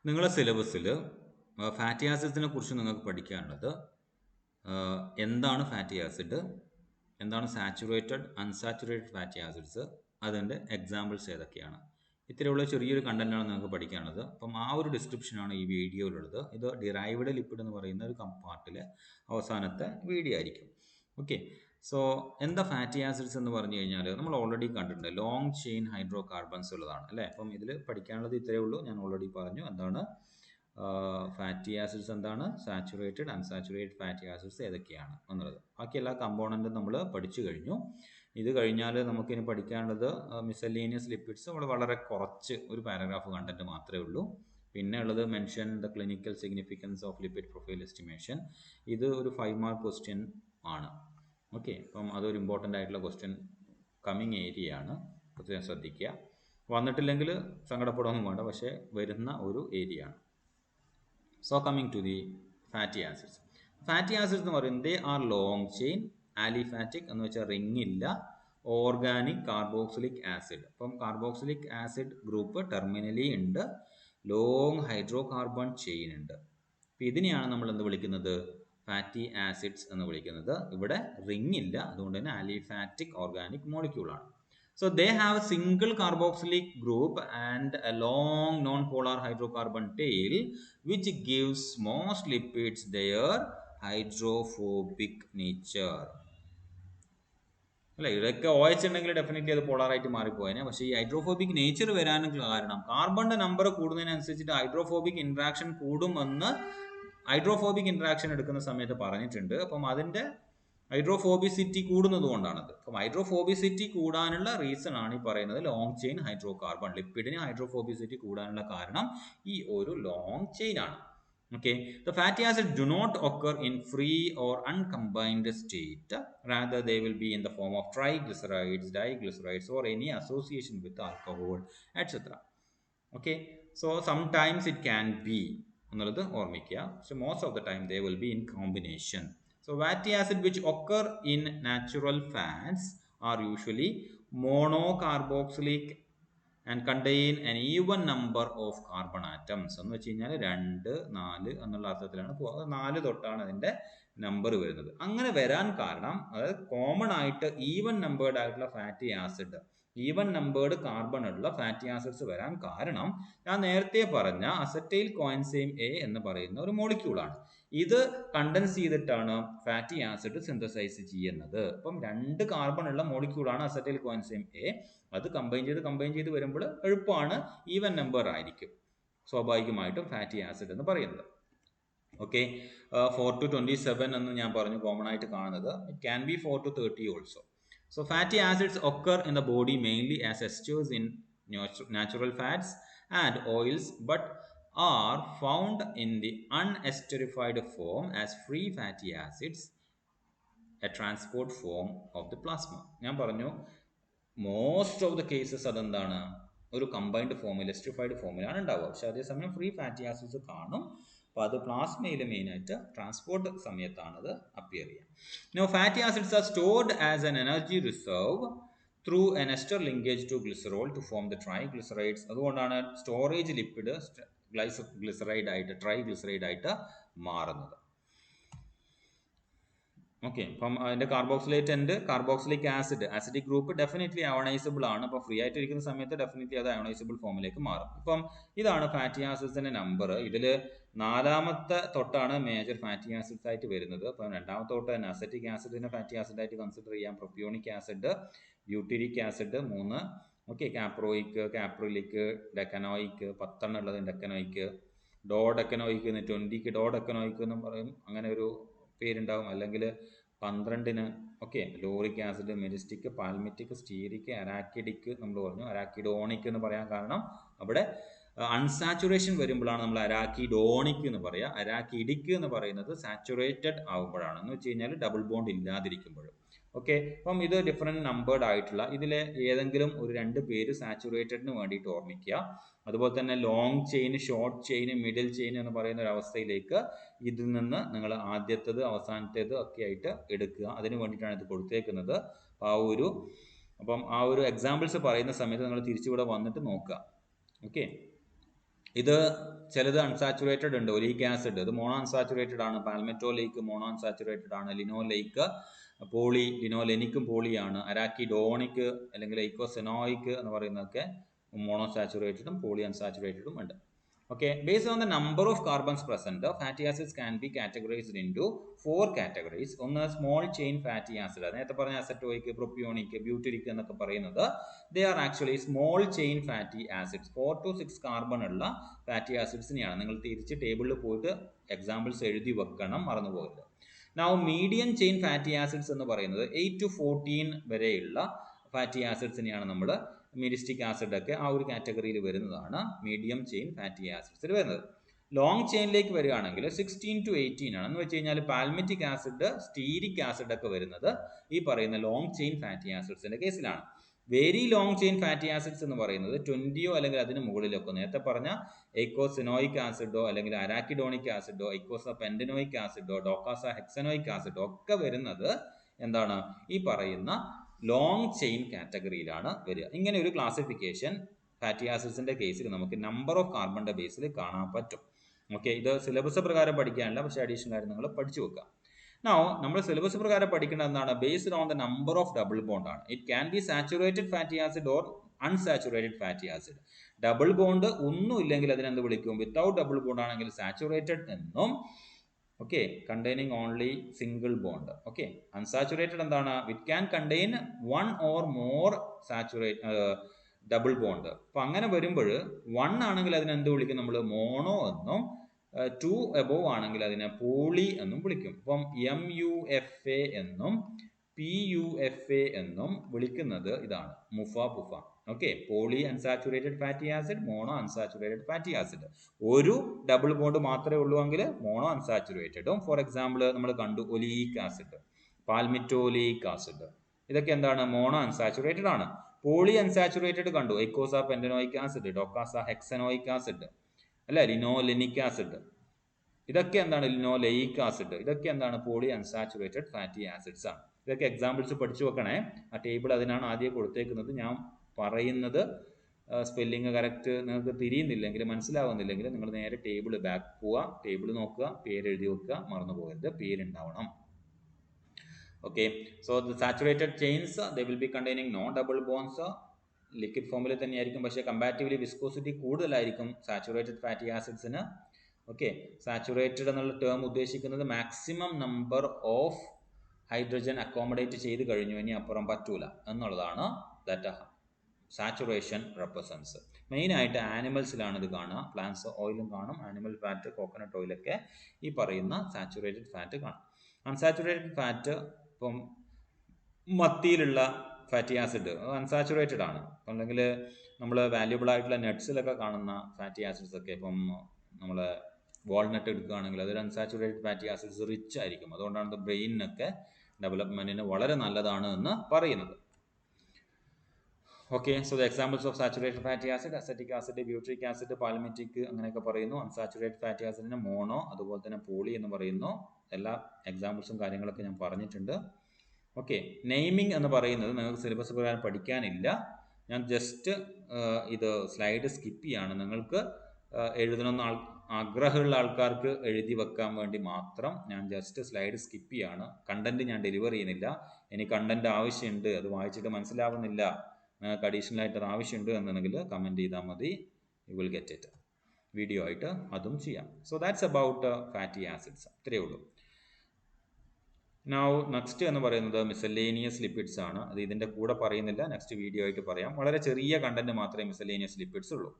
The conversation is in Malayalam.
നിങ്ങളുടെ സിലബസിൽ ഫാറ്റി ആസിഡ്സിനെ കുറിച്ച് നിങ്ങൾക്ക് പഠിക്കാനുള്ളത് എന്താണ് ഫാറ്റി ആസിഡ്, എന്താണ് സാച്ചുറേറ്റഡ് അൺസാച്ചുറേറ്റഡ് ഫാറ്റി ആസിഡ്സ്, അതിൻ്റെ എക്സാമ്പിൾസ് ഏതൊക്കെയാണ്, ഇത്തരമുള്ള ചെറിയൊരു കണ്ടന്റാണ് നിങ്ങൾക്ക് പഠിക്കാനുള്ളത്. അപ്പം ആ ഒരു ഡിസ്ക്രിപ്ഷനാണ് ഈ വീഡിയോയിലുള്ളത്. ഇത് ഡിറൈവ്ഡ് ലിപ്പിഡ് എന്ന് പറയുന്ന ഒരു പാർട്ടിലെ അവസാനത്തെ വീഡിയോ ആയിരിക്കും. ഓക്കെ, സോ എന്താ ഫാറ്റി ആസിഡ്സ് എന്ന് പറഞ്ഞു കഴിഞ്ഞാൽ നമ്മൾ ഓൾറെഡി കണ്ടിട്ടുണ്ട്, ലോങ് ചെയിൻ ഹൈഡ്രോ കാർബൺസ് ഉള്ളതാണ് അല്ലേ. അപ്പം ഇതിൽ പഠിക്കാനുള്ളത് ഇത്രയേ ഉള്ളൂ. ഞാൻ ഓൾറെഡി പറഞ്ഞു എന്താണ് ഫാറ്റി ആസിഡ്സ്, എന്താണ് സാച്ചുറേറ്റഡ് അൺസാച്ചുറേറ്റഡ് ഫാറ്റി ആസിഡ്സ് ഏതൊക്കെയാണ് എന്നുള്ളത്. ബാക്കി എല്ലാ കമ്പോണൻറ്റും നമ്മൾ പഠിച്ചു കഴിഞ്ഞു. ഇത് കഴിഞ്ഞാൽ നമുക്കിനി പഠിക്കാനുള്ളത് മിസലേനിയസ് ലിപ്പിഡ്സ്. നമ്മൾ വളരെ കുറച്ച് ഒരു പാരഗ്രാഫ് കണ്ടന്റ് മാത്രമേ ഉള്ളൂ. പിന്നെ ഉള്ളത് mention the clinical significance of lipid profile estimation. ഇത് ഒരു 5 മാർക്ക് ക്വസ്റ്റ്യൻ ആണ്. ഓക്കെ, അപ്പം അതൊരു ഇമ്പോർട്ടൻ്റ് ആയിട്ടുള്ള ക്വസ്റ്റ്യൻ കമ്മിങ് ഏരിയ ആണ്. പ്രത്യേകം ശ്രദ്ധിക്കുക. വന്നിട്ടില്ലെങ്കിൽ സങ്കടപ്പെടാനൊന്നും വേണ്ട, പക്ഷേ വരുന്ന ഒരു ഏരിയ ആണ്. So coming to the fatty acids. Fatty acids എന്ന് പറയുന്നത് they are long chain aliphatic എന്ന് വെച്ചാൽ റിങ് ഇല്ല, ഓർഗാനിക് കാർബോക്സിലിക് ആസിഡ്. അപ്പം കാർബോക്സിലിക് ആസിഡ് ഗ്രൂപ്പ് ടെർമിനലി ഉണ്ട്, ലോങ് ഹൈഡ്രോ കാർബൺ ചെയിൻ ഉണ്ട്. അപ്പം ഇതിനെയാണ് നമ്മൾ എന്ത് വിളിക്കുന്നത്, ഫാറ്റി ആസിഡ്സ് എന്ന് വിളിക്കുന്നത്. ഇവിടെ റിങ് ഇല്ല, അതുകൊണ്ട് തന്നെ ആലിഫാറ്റിക് ഓർഗാനിക് മോളിക്യൂളാണ്. So they have a single carboxylic group and a long non-polar hydrocarbon tail, which gives most lipids their hydrophobic nature. അല്ല, ഇതൊക്കെ OH ഉണ്ടെങ്കിൽ ഡെഫിനറ്റ്ലി അത് പോളാറായിട്ട് മാറിപ്പോയേനെ. പക്ഷേ ഈ ഹൈഡ്രോഫോബിക് നേച്ചർ വരാനും കാരണം കാർബണിന്റെ നമ്പർ കൂടുന്നതിനനുസരിച്ചിട്ട് ഹൈഡ്രോഫോബിക് ഇൻട്രാക്ഷൻ കൂടുമെന്ന് ഹൈഡ്രോഫോബിക് ഇൻട്രാക്ഷൻ എടുക്കുന്ന സമയത്ത് പറഞ്ഞിട്ടുണ്ട്. അപ്പം അതിൻ്റെ ഹൈഡ്രോഫോബിസിറ്റി കൂടുന്നത് കൊണ്ടാണത്. അപ്പം ഹൈഡ്രോഫോബിസിറ്റി കൂടാനുള്ള റീസൺ ആണ് ഈ പറയുന്നത് long chain hydro carbon. ലിപ്പിഡിന് hydrophobicity കൂടാനുള്ള കാരണം ഈ ഒരു ലോങ് ചെയിൻ ആണ്. Okay, the fatty acids do not occur in free or uncombined state. Rather, they will be in the form of triglycerides, diglycerides, or any association with alcohol, etc. Okay, so sometimes it can be, so most of the time they will be in combination. So fatty acid which occur in natural fats are usually monocarboxylic and contain an even number of carbon atoms. എന്ന് വെച്ച് കഴിഞ്ഞാൽ 2, 4 എന്നുള്ള അർത്ഥത്തിലാണ്. 4 തൊട്ടാണ് അതിൻ്റെ നമ്പർ വരുന്നത്. അങ്ങനെ വരാൻ കാരണം, അതായത് കോമൺ ആയിട്ട് ഈവൻ നമ്പേർഡ് ആയിട്ടുള്ള fatty acid, even numbered carbon ഉള്ള ഫാറ്റി ആസിഡ്സ് വരാൻ കാരണം ഞാൻ നേരത്തെ പറഞ്ഞ അസറ്റൈൽ കോഎൻസൈം എ എന്ന് പറയുന്ന ഒരു മോളിക്യൂളാണ്. ഇത് കണ്ടൻസ് ചെയ്തിട്ടാണ് ഫാറ്റി ആസിഡ് സിന്തസൈസ് ചെയ്യുന്നത്. അപ്പം 2 കാർബൺ ഉള്ള മോളിക്യൂളാണ് അസറ്റൈൽ കോഎൻസൈം എ. അത് കമ്പൈൻ ചെയ്ത് വരുമ്പോൾ എളുപ്പമാണ്, ഈവൻ നമ്പർ ആയിരിക്കും സ്വാഭാവികമായിട്ടും ഫാറ്റി ആസിഡ് എന്ന് പറയുന്നത്. ഓക്കെ, 4 to 27 എന്ന് ഞാൻ പറഞ്ഞു കോമൺ ആയിട്ട് കാണുന്നത്. It can B 4 to 30 also. So fatty acids occur in the body mainly as esters in natural fats and oils, but are found in the unesterified form as free fatty acids, a transport form of the plasma. ഞാൻ പറഞ്ഞു മോസ്റ്റ് ഓഫ് ദ കേസസ് അതെന്താണ്, ഒരു കമ്പൈൻഡ് ഫോമിൽ എസ്റ്റിഫൈഡ് ഫോമിലാണ് ഉണ്ടാവുക. പക്ഷെ അതേസമയം ഫ്രീ ഫാറ്റി ആസിഡ്സ് കാണും. അപ്പോൾ അത് പ്ലാസ്മയിൽ മെയിനായിട്ട് ട്രാൻസ്പോർട്ട് സമയത്താണ് അത് അപ്പിയർ ചെയ്യുക. No fatty acids are stored as an energy reserve through an ester linkage to glycerol to form the triglycerides. അതുകൊണ്ടാണ് സ്റ്റോറേജ് ലിപ്പിഡ് ട്രൈഗ്ലിസറൈഡ് ആയിട്ട് മാറുന്നത്. ഓക്കെ, അപ്പം അതിൻ്റെ carboxylate and carboxylic acid, acidic group definitely ionisable ആണ്. അപ്പോൾ ഫ്രീ ആയിട്ട് ഇരിക്കുന്ന സമയത്ത് ഡെഫിനറ്റ്ലി അത് അയോണൈസബിൾ ഫോമിലേക്ക് മാറും. ഇപ്പം ഇതാണ് ഫാറ്റി ആസിഡ്സിൻ്റെ നമ്പർ. ഇതിൽ 4ാമത്തെ തൊട്ടാണ് മേജർ ഫാറ്റി ആസിഡ്സ് ആയിട്ട് വരുന്നത്. അപ്പം 2ാമത്തെ തൊട്ട് തന്നെ അസറ്റിക് ആസിഡിനെ ഫാറ്റി ആസിഡ് ആയിട്ട് കൺസിഡർ ചെയ്യാം. Propionic acid, butyric acid 3, okay, caproic, caprylic, decanoic, 10 ഉള്ളത് ഡെക്കനോയിക്, ഡോഡെക്കനോയിക്, 20ക്ക് ഡോഡെക്കനോയിക് എന്നും പറയും, അങ്ങനെ ഒരു പേരുണ്ടാവും. അല്ലെങ്കിൽ 12ന് ഓക്കെ ലോറിക് ആസിഡ്, മെരിസ്റ്റിക്, പാൽമിറ്റിക്, സ്റ്റീരിക്, അരാക്കിഡിക് നമ്മൾ പറഞ്ഞു. അരാക്കിഡോണിക് എന്ന് പറയാൻ കാരണം അവിടെ അൺസാച്ചുറേഷൻ വരുമ്പോഴാണ് നമ്മൾ അരാക്കിഡോണിക് എന്ന് പറയുക. അരാക്കിഡിക് എന്ന് പറയുന്നത് സാച്ചുറേറ്റഡ് ആകുമ്പോഴാണ്, എന്ന് വെച്ച് കഴിഞ്ഞാൽ ഡബിൾ ബോണ്ട് ഇല്ലാതിരിക്കുമ്പോൾ. ഓക്കെ, അപ്പം ഇത് ഡിഫറെൻറ്റ് നമ്പേർഡ് ആയിട്ടുള്ള ഇതിലെ ഏതെങ്കിലും ഒരു 2 പേര് സാച്ചുറേറ്റഡിന് വേണ്ടിയിട്ട് ഓർമ്മിക്കുക. അതുപോലെ തന്നെ long chain, short chain, middle chain എന്ന് പറയുന്ന ഒരു അവസ്ഥയിലേക്ക് ഇതിൽ നിന്ന് നിങ്ങൾ ആദ്യത്തേത് അവസാനത്തേത് ഒക്കെ ആയിട്ട് എടുക്കുക. അതിന് വേണ്ടിയിട്ടാണ് ഇത് കൊടുത്തേക്കുന്നത്. അപ്പം ആ ഒരു എക്സാമ്പിൾസ് പറയുന്ന സമയത്ത് നിങ്ങൾ തിരിച്ചിവിടെ വന്നിട്ട് നോക്കുക. ഓക്കെ, ഇത് ചിലത് അൺസാച്ചുറേറ്റഡ് ഉണ്ട്. ഒലീക് ആസിഡ് ഇത് മോണോ അൺസാച്ചുറേറ്റഡ് ആണ്. പാൽമെറ്റോലേക്ക് മോണോ അൺസാച്ചുറേറ്റഡ് ആണ്. ലിനോലേക്ക് പോളി, ലിനോലെനിക്കും പോളിയാണ്. അരാക്കിഡോണിക് അല്ലെങ്കിൽ ഐക്കോസെനോയിക് എന്ന് പറയുന്നതൊക്കെ മോണോ സാച്ചുറേറ്റഡും പോളി അൺസാച്ചുറേറ്റഡും ഉണ്ട്. Okay, based on the number of carbons present, fatty acids can be categorized into 4 categories. ഒന്ന് small chain fatty acid. നേരത്തെ പറഞ്ഞ അസറ്റോയിക്, പ്രൊപ്പിയോണിക്, ബ്യൂട്ടരിക് എന്നൊക്കെ പറയുന്നത് they are actually small chain fatty acids. 4 to 6 carbon ഉള്ള ഫാറ്റി ആസിഡ്സിനെയാണ്. നിങ്ങൾ തിരിച്ച് ടേബിളിൽ പോയിട്ട് എക്സാമ്പിൾസ് എഴുതി വെക്കണം, മറന്നു പോകരുത്. Now medium chain fatty acids എന്ന് പറയുന്നത് 8 to 14 വരെയുള്ള ഫാറ്റി ആസിഡ്സിനെയാണ് നമ്മൾ മിരിസ്റ്റിക് ആസിഡ് ഒക്കെ ആ ഒരു കാറ്റഗറിയിൽ വരുന്നതാണ് മീഡിയം ചെയിൻ ഫാറ്റി ആസിഡ്സിൽ വരുന്നത്. ലോങ് ചെയിനിലേക്ക് വരികയാണെങ്കിൽ 16 to 18 ആണ്. എന്ന് വെച്ച് കഴിഞ്ഞാൽ പാൽമിറ്റിക് ആസിഡ്, സ്റ്റീരിക് ആസിഡ് ഒക്കെ വരുന്നത് ഈ പറയുന്ന ലോങ് ചെയിൻ ഫാറ്റി ആസിഡ്സിന്റെ കേസിലാണ്. Very long chain fatty acids എന്ന് പറയുന്നത് 20 അല്ലെങ്കിൽ അതിന് മുകളിലൊക്കെ നേരത്തെ പറഞ്ഞ എയ്ക്കോസിനോയിക് ആസിഡോ അല്ലെങ്കിൽ അരാക്കിഡോണിക് ആസിഡോ ഐക്കോസ പെൻഡനോയിക് ആസിഡോ ഡോക്കാസ ഹെക്സനോയിക് ആസിഡോ ഒക്കെ വരുന്നത് എന്താണ് ഈ പറയുന്ന ലോങ് ചെയിൻ കാറ്റഗറിയിലാണ് വരിക. ഇങ്ങനെ ഒരു ക്ലാസിഫിക്കേഷൻ ഫാറ്റി ആസിഡ്സിന്റെ കേസിൽ നമുക്ക് നമ്പർ ഓഫ് കാർബണിന്റെ ബേസിൽ കാണാൻ പറ്റും. ഓക്കെ, ഇത് സിലബസ് പ്രകാരം പഠിക്കാനില്ല, പക്ഷേ അഡീഷണൽ ആയിട്ട് നിങ്ങൾ പഠിച്ചു വെക്കുക. Now നമ്മൾ സിലബസ് പ്രകാരം പഠിക്കേണ്ടത് എന്താണ്? Based on the number of double bond ആണ്. It can be saturated fatty acid or unsaturated fatty acid. Double bond ഒന്നും ഇല്ലെങ്കിൽ അതിനെന്ത് വിളിക്കും? വിത്തൗട്ട് ഡബിൾ ബോണ്ട് ആണെങ്കിൽ സാച്ചുറേറ്റഡ് എന്നും, okay, containing only single bond. Okay, unsaturated എന്താണ്? It can contain 1 or more double bond. അപ്പൊ അങ്ങനെ വരുമ്പോൾ 1 ആണെങ്കിൽ അതിനെന്ത് വിളിക്കും? നമ്മൾ മോണോ എന്നും 2 എബോവ് ആണെങ്കിൽ അതിനെ പോളി എന്നും വിളിക്കും. അപ്പം MUFA എന്നും PUFA എന്നും വിളിക്കുന്നത് ഇതാണ്, MUFA PUFA. Okay, poly unsaturated fatty acid, mono unsaturated fatty acid. ഒരു ഡബിൾ ബോണ്ട് മാത്രമേ ഉള്ളൂവെങ്കിൽ മോണോ അൺസാച്ചുറേറ്റഡും. ഫോർ എക്സാമ്പിൾ നമ്മൾ കണ്ടു ഒലീക് ആസിഡ്, പാൽമിറ്റോലിക് ആസിഡ്, ഇതൊക്കെ എന്താണ്? മോണോ അൺസാച്ചുറേറ്റഡ് ആണ്. പോളി അൺസാച്ചുറേറ്റഡ് കണ്ടു, eicosapentaenoic acid, docosahexaenoic acid, അല്ല ലിനോലെനിക് ആസിഡ്, ഇതൊക്കെ എന്താണ്? ലിനോലെയിക് ആസിഡ്, ഇതൊക്കെ എന്താണ്? പോളി അൺസാച്ചുറേറ്റഡ് ഫാറ്റി ആസിഡ്സ് ആണ്. ഇതൊക്കെ എക്സാമ്പിൾസ് പഠിച്ചു വെക്കണേ. ആ ടേബിൾ അതിനാണ് ആദ്യം കൊടുത്തേക്കുന്നത്. ഞാൻ പറയുന്നത് സ്പെല്ലിങ് കറക്റ്റ് നിങ്ങൾക്ക് തിരിയുന്നില്ലെങ്കിൽ, മനസ്സിലാവുന്നില്ലെങ്കിൽ നിങ്ങൾ നേരെ ടേബിൾ ബാക്ക് പോവുക, ടേബിൾ നോക്കുക, പേര് എഴുതി വെക്കുക, മറന്നു പോകരുത്, പേരുണ്ടാവണം. Okay, so the saturated chains they will be containing no double bonds. Liquid ഫോമിൽ തന്നെയായിരിക്കും, പക്ഷേ കമ്പാരിറ്റീവ്ലി വിസ്കോസിറ്റി കൂടുതലായിരിക്കും സാച്ചുറേറ്റഡ് ഫാറ്റി ആസിഡ്സിന്. ഓക്കെ, സാച്ചുറേറ്റഡ് എന്നുള്ള ടേം ഉദ്ദേശിക്കുന്നത് maximum number of hydrogen accommodate ചെയ്ത് കഴിഞ്ഞു, ഇനി അപ്പുറം പറ്റൂല എന്നുള്ളതാണ് ദാറ്റ് സാച്ചുറേഷൻ റെപ്രസെൻസ്. മെയിനായിട്ട് ആനിമൽസിലാണ് ഇത് കാണുക. പ്ലാന്റ്സ് ഓയിലും കാണും, ആനിമൽ ഫാറ്റ്, കോക്കനട്ട് ഓയിലൊക്കെ ഈ പറയുന്ന സാച്ചുറേറ്റഡ് ഫാറ്റ് കാണും. അൺസാച്ചുറേറ്റഡ് ഫാറ്റ് ഇപ്പം മത്തിയിലുള്ള ഫാറ്റി ആസിഡ് അൺസാച്ചുറേറ്റഡ് ആണ്. അല്ലെങ്കിൽ നമ്മൾ വാല്യുബിൾ ആയിട്ടുള്ള നട്ട്സിലൊക്കെ കാണുന്ന ഫാറ്റി ആസിഡ്സ് ഒക്കെ, ഇപ്പം നമ്മൾ വാൾനട്ട് എടുക്കുകയാണെങ്കിൽ അതൊരു അൺസാച്ചുറേറ്റഡ് ഫാറ്റി ആസിഡ്സ് റിച്ച് ആയിരിക്കും. അതുകൊണ്ടാണ് ബ്രെയിനിനൊക്കെ ഡെവലപ്മെന്റിന് വളരെ നല്ലതാണ് എന്ന് പറയുന്നത്. Okay, so the examples of saturated fatty acid, acetic acid, butyric acid, palmitic അങ്ങനെയൊക്കെ പറയുന്നു. അൺസാച്ചുറേറ്റഡ് ഫാറ്റി ആസിഡിന് മോണോ, അതുപോലെ തന്നെ പോളി എന്ന് പറയുന്നു. എല്ലാ എക്സാമ്പിൾസും കാര്യങ്ങളൊക്കെ ഞാൻ പറഞ്ഞിട്ടുണ്ട്. ഓക്കെ, നെയിമിംഗ് എന്ന് പറയുന്നത് നിങ്ങൾക്ക് സിലബസ് പ്രകാരം പഠിക്കാനില്ല. ഞാൻ ജസ്റ്റ് ഇത് സ്ലൈഡ് സ്കിപ്പ് ചെയ്യാണ്. നിങ്ങൾക്ക് എഴുതണമെന്ന് ആഗ്രഹമുള്ള ആൾക്കാർക്ക് എഴുതി വെക്കാൻ വേണ്ടി മാത്രം ഞാൻ ജസ്റ്റ് സ്ലൈഡ് സ്കിപ്പ് ചെയ്യാണ്. കണ്ടന്റ് ഞാൻ ഡെലിവർ ചെയ്യുന്നില്ല. എനിക്ക് കണ്ടന്റ് ആവശ്യമുണ്ട്, അത് വായിച്ചിട്ട് മനസ്സിലാവുന്നില്ല, നിങ്ങൾക്ക് അഡീഷണൽ ആയിട്ട് ആവശ്യമുണ്ട് എന്നുണ്ടെങ്കിൽ കമൻറ്റ് ചെയ്താൽ മതി, you will get it. Video ആയിട്ട് അതും ചെയ്യാം. So that's about fatty acids. ഇത്രയേ ഉള്ളൂ. നൗ നെക്സ്റ്റ് എന്ന് പറയുന്നത് മിസലേനിയസ് ലിപ്പിഡ്സ് ആണ്. അത് ഇതിൻ്റെ കൂടെ പറയുന്നില്ല, നെക്സ്റ്റ് വീഡിയോ ആയിട്ട് പറയാം. വളരെ ചെറിയ കണ്ടന്റ് മാത്രമേ മിസലേനിയസ് ലിപ്പിഡ്സ് ഉള്ളൂ.